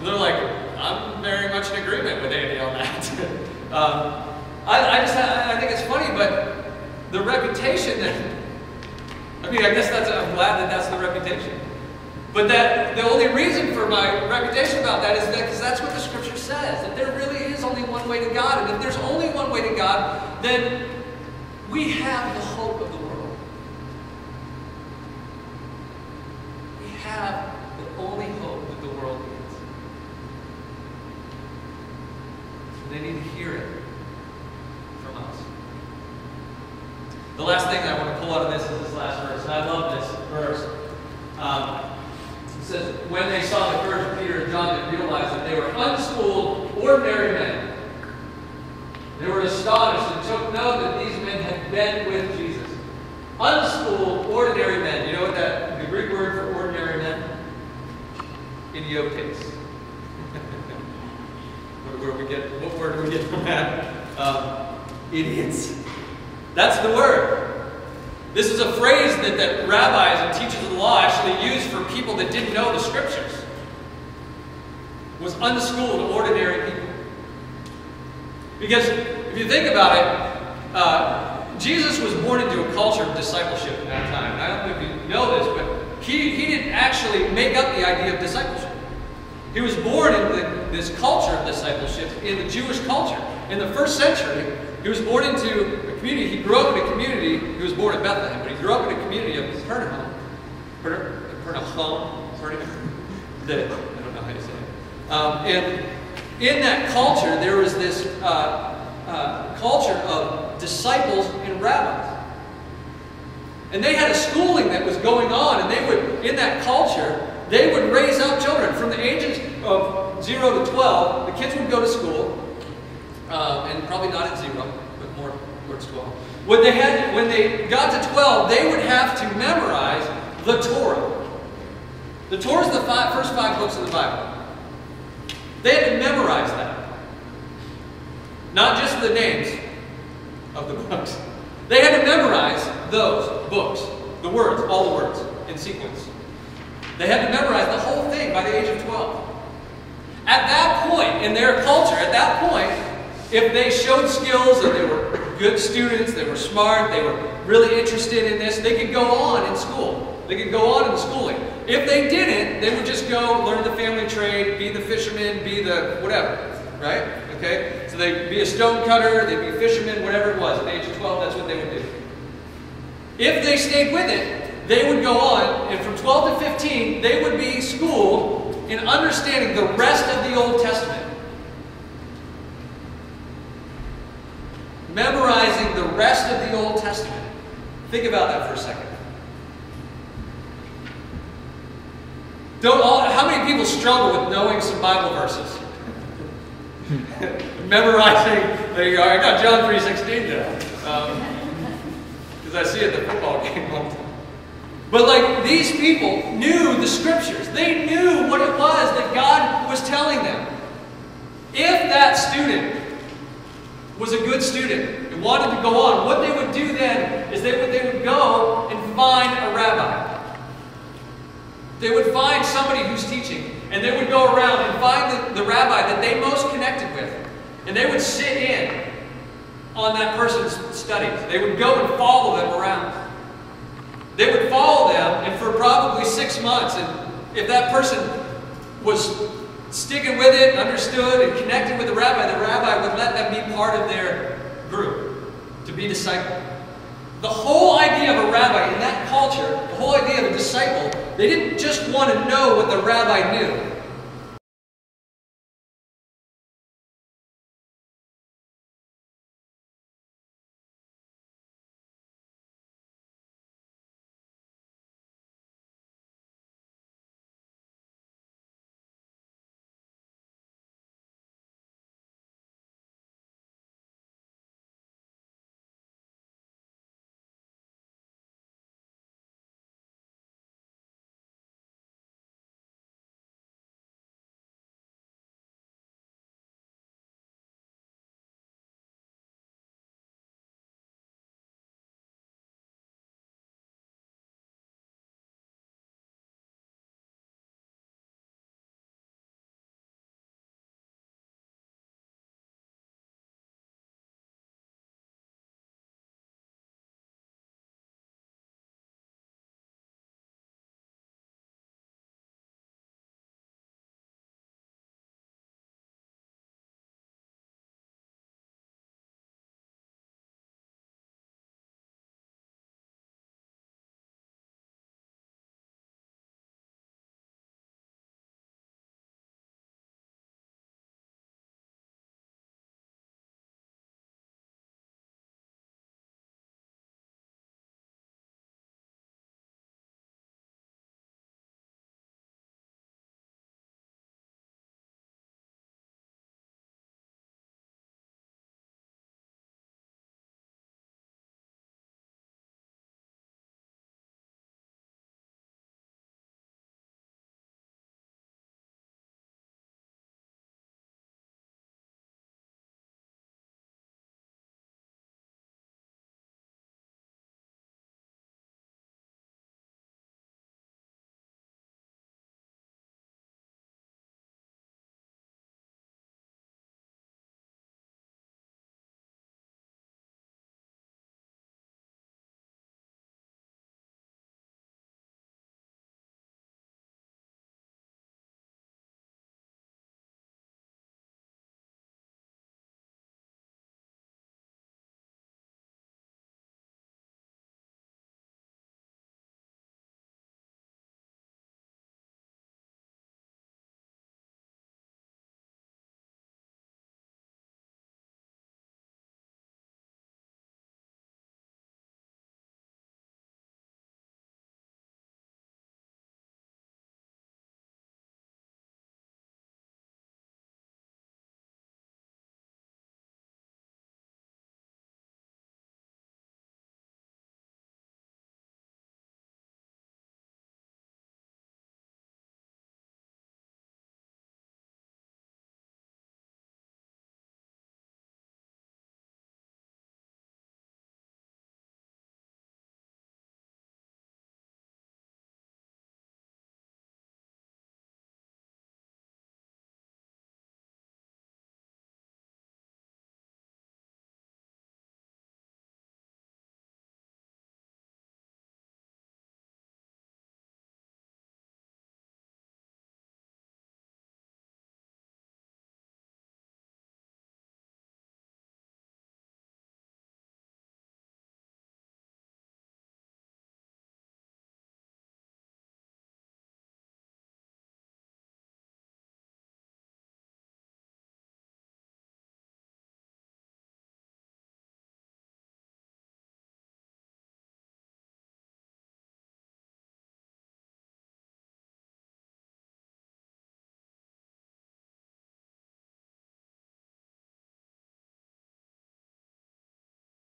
they're like, I'm very much in agreement with Andy on that. I think it's funny, but the reputation that, I mean, I guess I'm glad that that's the reputation. But that the only reason for my reputation about that is because that's what the Scripture says, that there really is only one way to God. And if there's only one way to God, then we have the hope of the world. We have the only hope that the world needs. And they need to hear it from us. The last thing I want to pull out of this is this last verse. And I love this verse. It says, when they saw the courage of Peter and John, they realized that they were unschooled, ordinary men. They were astonished and took note that these men had been with Jesus. Unschooled, ordinary men. You know what the Greek word for ordinary men? Idiotes. What word do we get from that? Idiots. That's the word. This is a phrase that rabbis and teachers of the law actually used for people that didn't know the Scriptures. Was unschooled, ordinary people. Because if you think about it, Jesus was born into a culture of discipleship in that time. And I don't know if you know this, but he didn't actually make up the idea of discipleship. He was born into this culture of discipleship in the Jewish culture. In the first century, he was born into a community. He grew up in a community. He was born in Bethlehem, but he grew up in a community of Capernaum. I don't know how you say it. And in that culture, there was this culture of disciples and rabbis. And they had a schooling that was going on, and they would, in that culture, they would raise up children from the ages of 0 to 12. The kids would go to school, and probably not at 0, but more towards 12. When they got to 12, they would have to memorize the Torah. The Torah is the first 5 books of the Bible. They had to memorize that. Not just the names of the books. They had to memorize those books, the words, all the words, in sequence. They had to memorize the whole thing by the age of 12. At that point, in their culture, at that point, if they showed skills and they were good students, they were smart, they were really interested in this, they could go on in school. They could go on in the schooling. If they didn't, they would just go learn the family trade, be the fisherman, be the whatever, right? Okay? So they'd be a stone cutter, they'd be a fisherman, whatever it was. At the age of 12, that's what they would do. If they stayed with it, they would go on, and from 12 to 15, they would be schooled in understanding the rest of the Old Testament. Memorizing the rest of the Old Testament. Think about that for a second. How many people struggle with knowing some Bible verses? Memorizing, there you are, I got John 3:16 down. Because I see it at the football game all the time. But like, these people knew the Scriptures. They knew what it was that God was telling them. If that student was a good student and wanted to go on, what they would do then is they would go and find a rabbi. They would find somebody who's teaching, and they would go around and find the rabbi that they most connected with, and they would sit in on that person's studies. They would go and follow them around. They would follow them, and for probably 6 months, and if that person was sticking with it, understood, and connected with the rabbi would let them be part of their group, to be discipled. The whole idea of a rabbi in that culture, the whole idea of a disciple, they didn't just want to know what the rabbi knew.